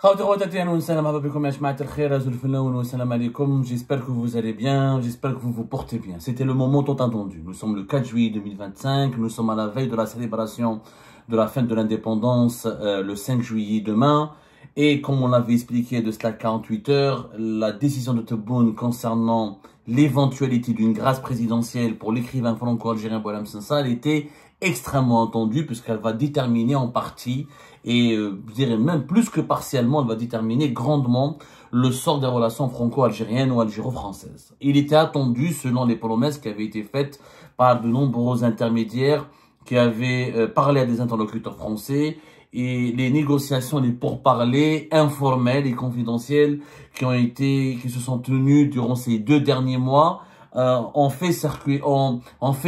J'espère que vous allez bien, j'espère que vous vous portez bien. C'était le moment tant attendu. Nous sommes le 4 juillet 2025, nous sommes à la veille de la célébration de la fête de l'indépendance, le 5 juillet demain. Et comme on l'avait expliqué de cela 48 heures, la décision de Tebboune concernant l'éventualité d'une grâce présidentielle pour l'écrivain franco-algérien Boualem Sansal était extrêmement attendue puisqu'elle va déterminer en partie et je dirais même plus que partiellement, elle va déterminer grandement le sort des relations franco-algériennes ou algéro-françaises. Il était attendu selon les promesses qui avaient été faites par de nombreux intermédiaires qui avaient parlé à des interlocuteurs français et les négociations, les pourparlers informels et confidentiels qui se sont tenus durant ces 2 derniers mois, ont fait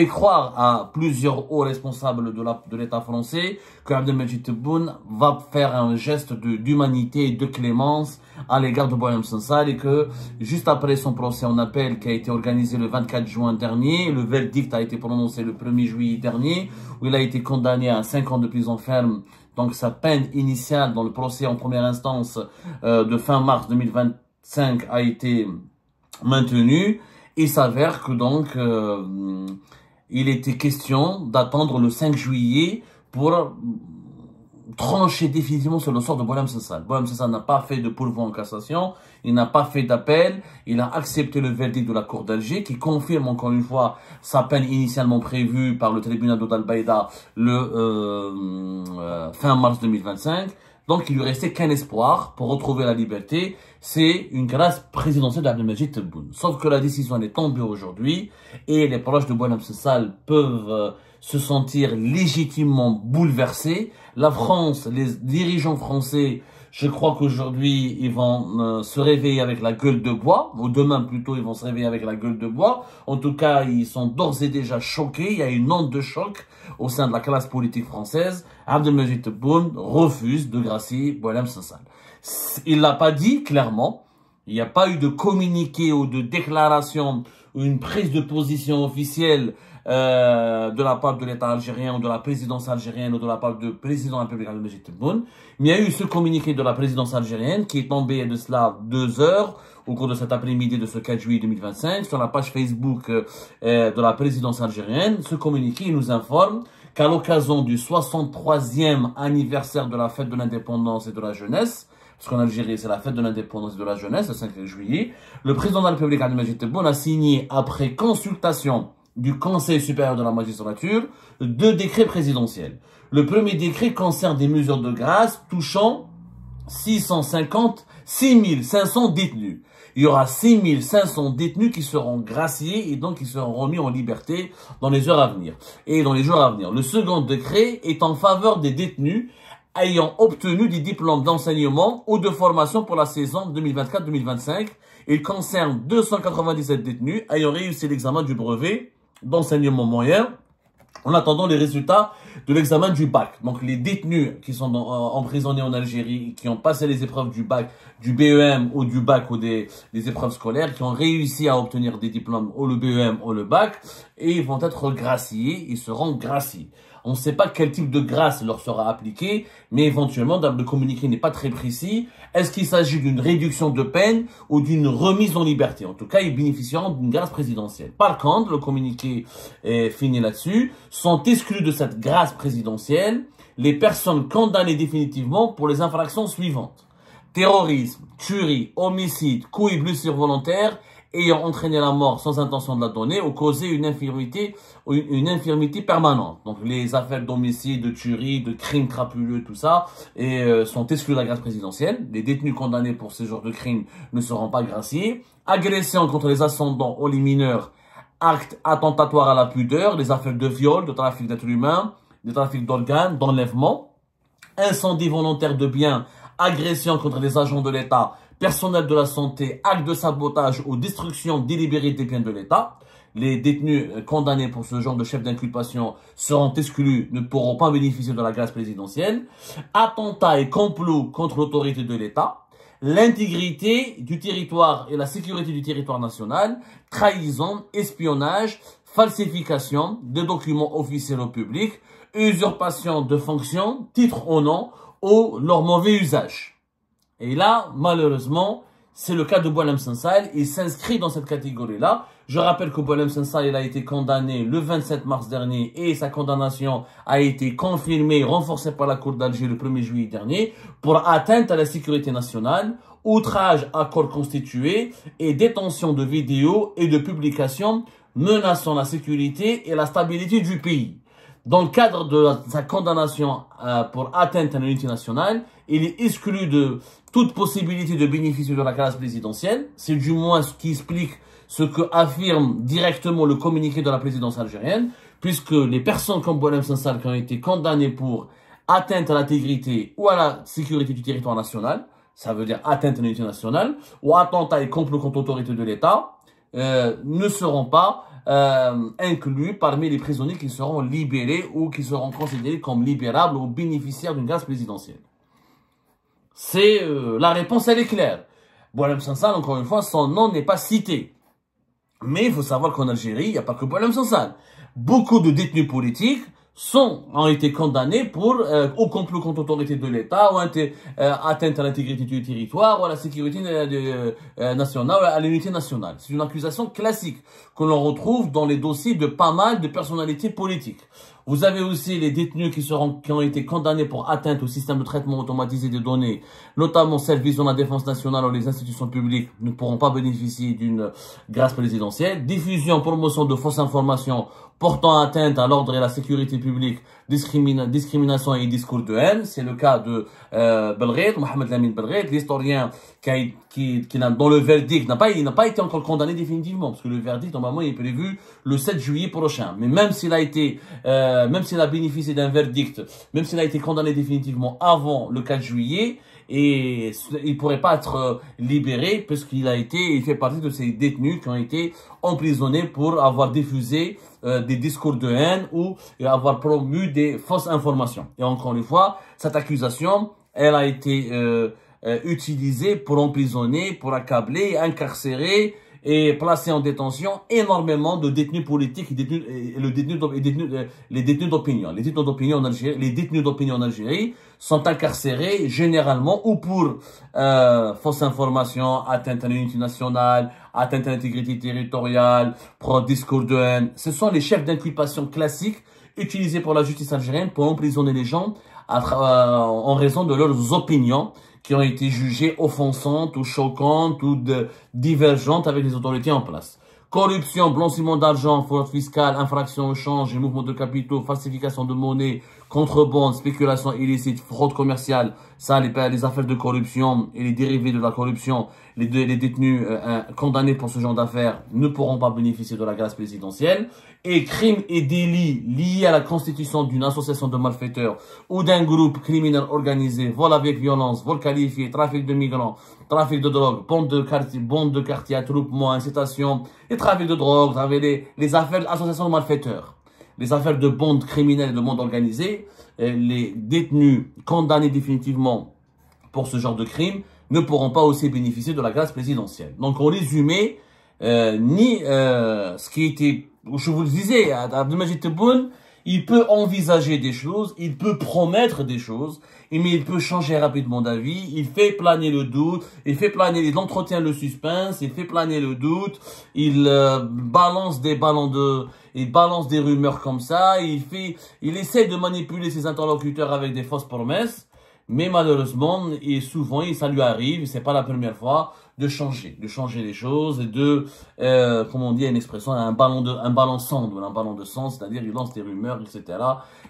croire à plusieurs hauts responsables de l'État français que Abdelmajid Tebboune va faire un geste d'humanité et de clémence à l'égard de Boualem Sansal et que juste après son procès en appel qui a été organisé le 24 juin dernier, le verdict a été prononcé le 1er juillet dernier où il a été condamné à 5 ans de prison ferme. Donc sa peine initiale dans le procès en première instance de fin mars 2025 a été maintenue. Il s'avère que donc il était question d'attendre le 5 juillet pour trancher définitivement sur le sort de Boualem Sansal. Boualem Sansal n'a pas fait de pourvoi en cassation, il n'a pas fait d'appel, il a accepté le verdict de la Cour d'Alger qui confirme encore une fois sa peine initialement prévue par le tribunal d'Al-Baïda le fin mars 2025. Donc, il lui restait qu'un espoir pour retrouver la liberté, c'est une grâce présidentielle d'Abdelmajid Tebboune. Sauf que la décision est tombée aujourd'hui et les proches de Boualem Sansal peuvent se sentir légitimement bouleversés. La France, les dirigeants français, je crois qu'aujourd'hui, ils vont se réveiller avec la gueule de bois, ou demain plutôt, ils vont se réveiller avec la gueule de bois. En tout cas, ils sont d'ores et déjà choqués. Il y a une onde de choc au sein de la classe politique française. Abdelmajid Tebboune refuse de gracier Boualem Sansal. Il l'a pas dit clairement. Il n'y a pas eu de communiqué ou de déclaration ou une prise de position officielle de la part de l'État algérien ou de la présidence algérienne ou de la part du président de la République Abdelmajid Tebboune. Mais il y a eu ce communiqué de la présidence algérienne qui est tombé de cela 2 heures au cours de cet après-midi de ce 4 juillet 2025 sur la page Facebook de la présidence algérienne. Ce communiqué nous informe qu'à l'occasion du 63e anniversaire de la fête de l'indépendance et de la jeunesse, parce qu'en Algérie, c'est la fête de l'indépendance et de la jeunesse, le 5 juillet, le président de la République Abdelmajid Tebboune a signé, après consultation du Conseil supérieur de la magistrature, 2 décrets présidentiels. Le premier décret concerne des mesures de grâce touchant 6500 détenus. Il y aura 6500 détenus qui seront graciés et donc qui seront remis en liberté dans les heures à venir et dans les jours à venir. Le second décret est en faveur des détenus ayant obtenu des diplômes d'enseignement ou de formation pour la saison 2024-2025. Il concerne 297 détenus ayant réussi l'examen du brevet d'enseignement moyen en attendant les résultats de l'examen du bac. Donc les détenus qui sont emprisonnés en Algérie, qui ont passé les épreuves du bac, du BEM ou du bac ou des épreuves scolaires, qui ont réussi à obtenir des diplômes ou le BEM ou le bac, et ils vont être graciés, ils seront graciés. On ne sait pas quel type de grâce leur sera appliqué, mais éventuellement, le communiqué n'est pas très précis. Est-ce qu'il s'agit d'une réduction de peine ou d'une remise en liberté? En tout cas, ils bénéficieront d'une grâce présidentielle. Par contre, le communiqué est fini là-dessus, sont exclus de cette grâce présidentielle les personnes condamnées définitivement pour les infractions suivantes: terrorisme, tuerie, homicide, coup et blessure volontaire ayant entraîné la mort sans intention de la donner ou causé une infirmité permanente. Donc les affaires d'homicide, de tuerie, de crimes crapuleux, tout ça, sont exclus de la grâce présidentielle. Les détenus condamnés pour ce genre de crimes ne seront pas graciés. Agression contre les ascendants ou les mineurs, actes attentatoires à la pudeur, les affaires de viol, de trafic d'êtres humains, de trafic d'organes, d'enlèvement, incendie volontaire de biens, agression contre les agents de l'État, personnel de la santé, acte de sabotage ou destruction délibérée des biens de l'État. Les détenus condamnés pour ce genre de chef d'inculpation seront exclus, ne pourront pas bénéficier de la grâce présidentielle. Attentat et complot contre l'autorité de l'État. L'intégrité du territoire et la sécurité du territoire national, trahison, espionnage, falsification de documents officiels au public, usurpation de fonctions, titre au nom ou leur mauvais usage. Et là, malheureusement, c'est le cas de Boualem Sansal. Il s'inscrit dans cette catégorie-là. Je rappelle que Boualem Sansal, il a été condamné le 27 mars dernier et sa condamnation a été confirmée, renforcée par la Cour d'Alger le 1er juillet dernier pour atteinte à la sécurité nationale, outrage à corps constitué et détention de vidéos et de publications menaçant la sécurité et la stabilité du pays. Dans le cadre de sa condamnation pour atteinte à l'unité nationale, il est exclu de toute possibilité de bénéficier de la grâce présidentielle. C'est du moins ce qui explique ce que affirme directement le communiqué de la présidence algérienne, puisque les personnes comme Boualem Sansal qui ont été condamnées pour atteinte à l'intégrité ou à la sécurité du territoire national, ça veut dire atteinte à l'unité nationale, ou attentat et complot contre l'autorité de l'État, ne seront pas inclus parmi les prisonniers qui seront libérés ou qui seront considérés comme libérables ou bénéficiaires d'une grâce présidentielle. C'est la réponse, elle est claire. Boualem Sansal, encore une fois, son nom n'est pas cité. Mais il faut savoir qu'en Algérie, il n'y a pas que Boualem Sansal. Beaucoup de détenus politiques ont été condamnés pour au complot contre l'autorité de l'État, ou atteinte à l'intégrité du territoire, ou à la sécurité nationale, ou à l'unité nationale. C'est une accusation classique que l'on retrouve dans les dossiers de pas mal de personnalités politiques. Vous avez aussi les détenus qui ont été condamnés pour atteinte au système de traitement automatisé des données, notamment celles visant la défense nationale ou les institutions publiques, ne pourront pas bénéficier d'une grâce présidentielle. Diffusion, promotion de fausses informations portant atteinte à l'ordre et à la sécurité publique, discrimination et discours de haine. C'est le cas de Belghid, Mohamed Lamine Belghid, l'historien dont le verdict n'a pas été encore condamné définitivement, parce que le verdict, normalement, est prévu le 7 juillet prochain. Mais même s'il a bénéficié d'un verdict, même s'il a été condamné définitivement avant le 4 juillet, et il pourrait pas être libéré il fait partie de ces détenus qui ont été emprisonnés pour avoir diffusé des discours de haine ou avoir promu des fausses informations. Et encore une fois, cette accusation, elle a été utilisée pour emprisonner, pour accabler, incarcérer et placer en détention énormément de détenus politiques et les détenus d'opinion. Les détenus d'opinion en Algérie sont incarcérés généralement ou pour fausses informations, atteinte à l'unité nationale, atteinte à l'intégrité territoriale, pour discours de haine. Ce sont les chefs d'inculpation classiques utilisés pour la justice algérienne pour emprisonner les gens en raison de leurs opinions qui ont été jugées offensantes ou choquantes ou divergentes avec les autorités en place. Corruption, blanchiment d'argent, fraude fiscale, infraction au change et mouvement de capitaux, falsification de monnaie, contrebande, spéculation illicite, fraude commerciale, ça, les affaires de corruption et les dérivés de la corruption, les détenus condamnés pour ce genre d'affaires ne pourront pas bénéficier de la grâce présidentielle. Et crimes et délits liés à la constitution d'une association de malfaiteurs ou d'un groupe criminel organisé, vol avec violence, vol qualifié, trafic de migrants, trafic de drogue, bande de quartier, attroupement, incitation, et trafic de drogue, les affaires d'association de malfaiteurs, les affaires de bandes criminelles et de monde organisé, les détenus condamnés définitivement pour ce genre de crimes ne pourront pas aussi bénéficier de la grâce présidentielle. Donc, en résumé, ce qui était, je vous le disais, Abdelmajid Tebboune, il peut envisager des choses, il peut promettre des choses, mais il peut changer rapidement d'avis, il fait planer le doute, il entretient le suspense, il fait planer le doute, il balance des rumeurs comme ça, il essaie de manipuler ses interlocuteurs avec des fausses promesses. Mais malheureusement, et souvent, ça lui arrive, c'est pas la première fois, de changer les choses et de, comme on dit, une expression, un ballon de sang, c'est-à-dire il lance des rumeurs, etc.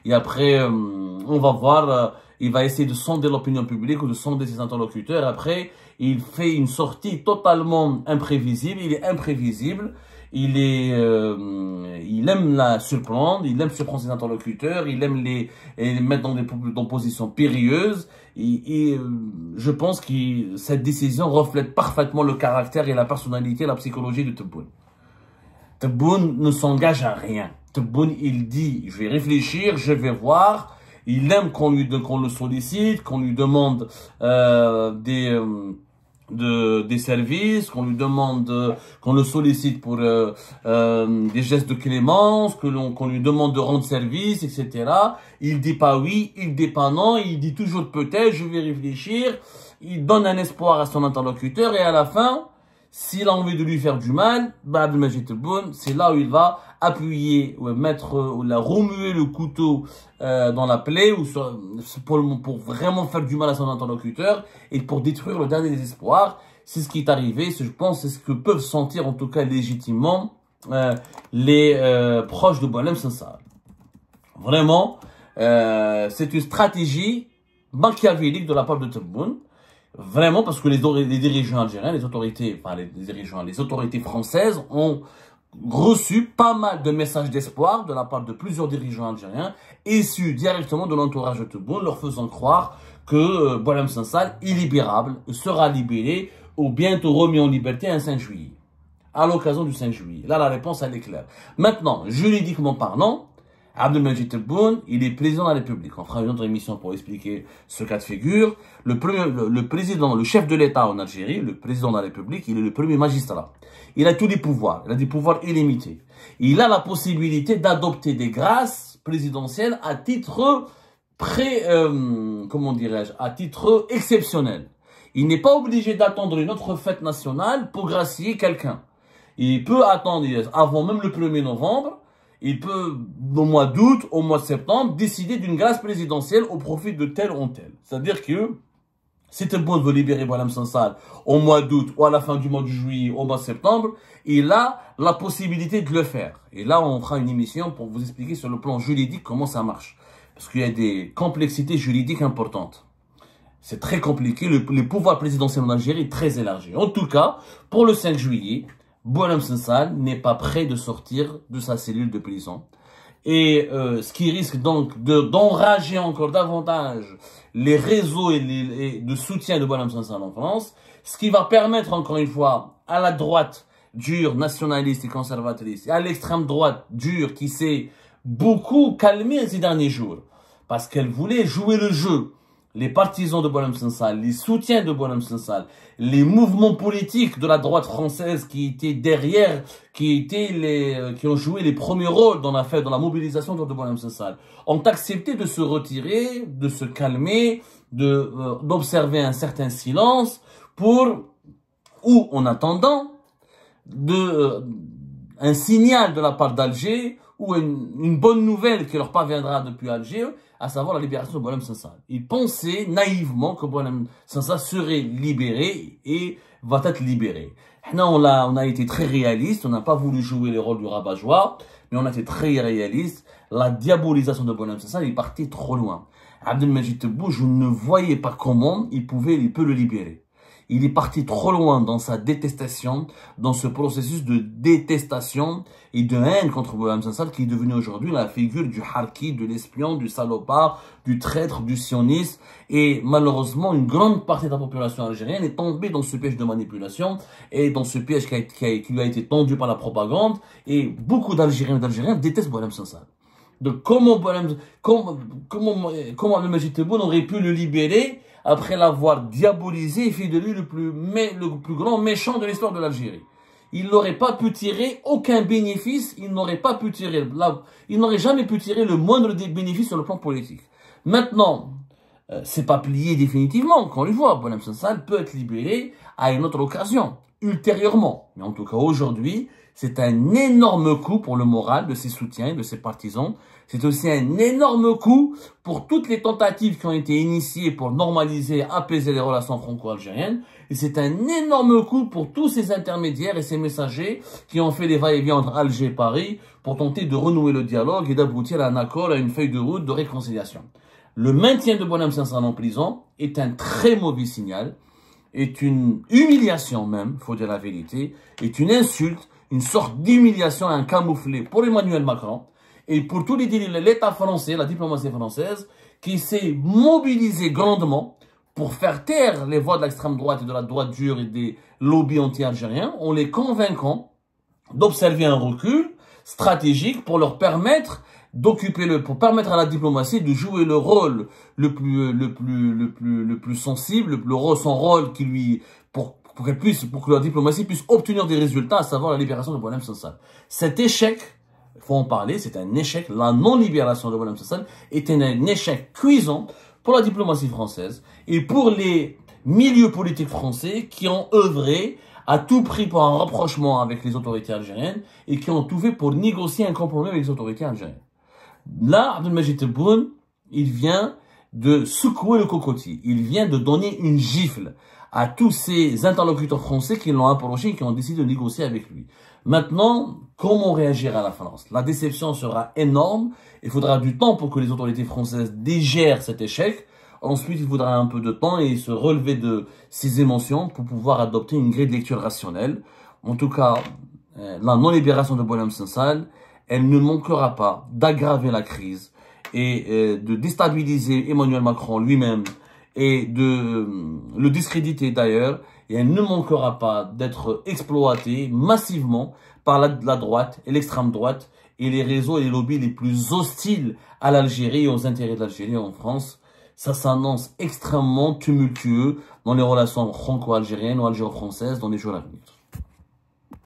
Et après, on va voir, il va essayer de sonder l'opinion publique ou de sonder ses interlocuteurs. Après, il fait une sortie totalement imprévisible, il est imprévisible. Il aime la surprendre, il aime surprendre ses interlocuteurs, il aime les mettre dans des positions périlleuses. Et je pense que cette décision reflète parfaitement le caractère et la personnalité et la psychologie de Tebboune. Tebboune ne s'engage à rien. Tebboune, il dit, je vais réfléchir, je vais voir. Il aime qu'on le sollicite, qu'on lui demande des services, qu'on lui demande, qu'on le sollicite pour des gestes de clémence, qu'on lui demande de rendre service, etc. Il dit pas oui, il dit pas non, il dit toujours peut-être, je vais réfléchir. il donne un espoir à son interlocuteur et à la fin, s'il a envie de lui faire du mal, Abdelmajid Tebboune, c'est là où il va appuyer, ou mettre, ou la remuer le couteau dans la plaie, ou pour vraiment faire du mal à son interlocuteur et pour détruire le dernier désespoir. C'est ce qui est arrivé, je pense, c'est ce que peuvent sentir en tout cas légitimement les proches de Boualem Sansal. Vraiment, c'est une stratégie machiavélique de la part de Tebboune. Vraiment, parce que les dirigeants algériens, les autorités françaises ont reçu pas mal de messages d'espoir de la part de plusieurs dirigeants algériens, issus directement de l'entourage de Tebboune, leur faisant croire que Boualem Sansal, illibérable, sera libéré ou bientôt remis en liberté un 5 juillet, à l'occasion du 5 juillet. Là, la réponse, elle est claire. Maintenant, juridiquement parlant, Abdelmajid Tebboune, il est président de la République. On fera une autre émission pour expliquer ce cas de figure. Le chef de l'État en Algérie, le président de la République, il est le premier magistrat. Il a tous les pouvoirs. Il a des pouvoirs illimités. Il a la possibilité d'adopter des grâces présidentielles à titre à titre exceptionnel. Il n'est pas obligé d'attendre une autre fête nationale pour gracier quelqu'un. Il peut attendre avant même le 1er novembre. Il peut, au mois d'août, au mois de septembre, décider d'une grâce présidentielle au profit de tel ou tel. C'est-à-dire que, si Tebboune veut libérer Boualem Sansal au mois d'août ou à la fin du mois de juillet, au mois de septembre, il a la possibilité de le faire. Et là, on fera une émission pour vous expliquer sur le plan juridique comment ça marche. Parce qu'il y a des complexités juridiques importantes. C'est très compliqué. Le pouvoir présidentiel en Algérie est très élargi. En tout cas, pour le 5 juillet, Boualem Sansal n'est pas prêt de sortir de sa cellule de prison. Et ce qui risque donc d'enrager encore davantage les réseaux de soutien de Boualem Sansal en France. Ce qui va permettre encore une fois à la droite dure, nationaliste et conservatrice, et à l'extrême droite dure qui s'est beaucoup calmée ces derniers jours. Parce qu'elle voulait jouer le jeu. Les partisans de Boualem Sansal, les soutiens de Boualem Sansal, les mouvements politiques de la droite française qui étaient derrière, qui ont joué les premiers rôles dans la mobilisation de Boualem Sansal, ont accepté de se retirer, de se calmer, d'observer un certain silence ou en attendant un signal de la part d'Alger ou une bonne nouvelle qui leur parviendra depuis Alger, à savoir la libération de Boualem Sansal. Ils pensaient naïvement que Boualem Sansal serait libéré et va être libéré. Là, on a été très réaliste, on n'a pas voulu jouer le rôle du rabat-joie, mais on a été très réaliste. La diabolisation de Boualem Sansal est partie trop loin. Abdelmajid Tebboune, je ne voyais pas comment il peut le libérer. Il est parti trop loin dans sa détestation, dans ce processus de détestation et de haine contre Boualem Sansal qui est devenu aujourd'hui la figure du harki, de l'espion, du salopard, du traître, du sioniste. Et malheureusement, une grande partie de la population algérienne est tombée dans ce piège de manipulation et dans ce piège qui lui a été tendu par la propagande. Et beaucoup d'Algériens et d'Algériens détestent Boualem Sansal. Donc comment Abdelmajid Tebboune aurait pu le libérer après l'avoir diabolisé et fait de lui le plus grand méchant de l'histoire de l'Algérie? Il n'aurait pas pu tirer aucun bénéfice, il n'aurait jamais pu tirer le moindre des bénéfices sur le plan politique. Maintenant, c'est pas plié définitivement, encore une fois, Boualem Sansal peut être libéré à une autre occasion, ultérieurement. Mais en tout cas, aujourd'hui, c'est un énorme coup pour le moral de ses soutiens, de ses partisans. C'est aussi un énorme coup pour toutes les tentatives qui ont été initiées pour normaliser, apaiser les relations franco-algériennes. Et c'est un énorme coup pour tous ces intermédiaires et ces messagers qui ont fait des va-et-vient entre Alger et Paris pour tenter de renouer le dialogue et d'aboutir à un accord, à une feuille de route de réconciliation. Le maintien de Boualem Sansal en prison est un très mauvais signal, est une humiliation même, il faut dire la vérité, est une insulte, une sorte d'humiliation, un camouflet pour Emmanuel Macron et pour tous l'État français, la diplomatie française, qui s'est mobilisé grandement pour faire taire les voix de l'extrême droite et de la droite dure et des lobbies anti-algériens, en les convainquant d'observer un recul stratégique pour leur permettre pour permettre à la diplomatie de jouer le rôle le plus sensible, son rôle qui lui, pour que la diplomatie puisse obtenir des résultats, à savoir la libération de Boualem Sansal. Cet échec, il faut en parler, c'est un échec. La non-libération de Boualem Sansal est un échec cuisant pour la diplomatie française et pour les milieux politiques français qui ont œuvré à tout prix pour un rapprochement avec les autorités algériennes et qui ont tout fait pour négocier un compromis avec les autorités algériennes. Là, Abdelmajid Tebboune, il vient de secouer le cocotier. Il vient de donner une gifle à tous ces interlocuteurs français qui l'ont approché et qui ont décidé de négocier avec lui. Maintenant, comment réagir à la France? La déception sera énorme. Il faudra du temps pour que les autorités françaises digèrent cet échec. Ensuite, il faudra un peu de temps et se relever de ces émotions pour pouvoir adopter une grille de lecture rationnelle. En tout cas, la non-libération de Boualem Sansal, elle ne manquera pas d'aggraver la crise et de déstabiliser Emmanuel Macron lui-même et de le discréditer d'ailleurs. Et elle ne manquera pas d'être exploitée massivement par la droite et l'extrême droite et les réseaux et les lobbies les plus hostiles à l'Algérie et aux intérêts de l'Algérie en France. Ça s'annonce extrêmement tumultueux dans les relations franco-algériennes ou algéro-françaises dans les jours à venir.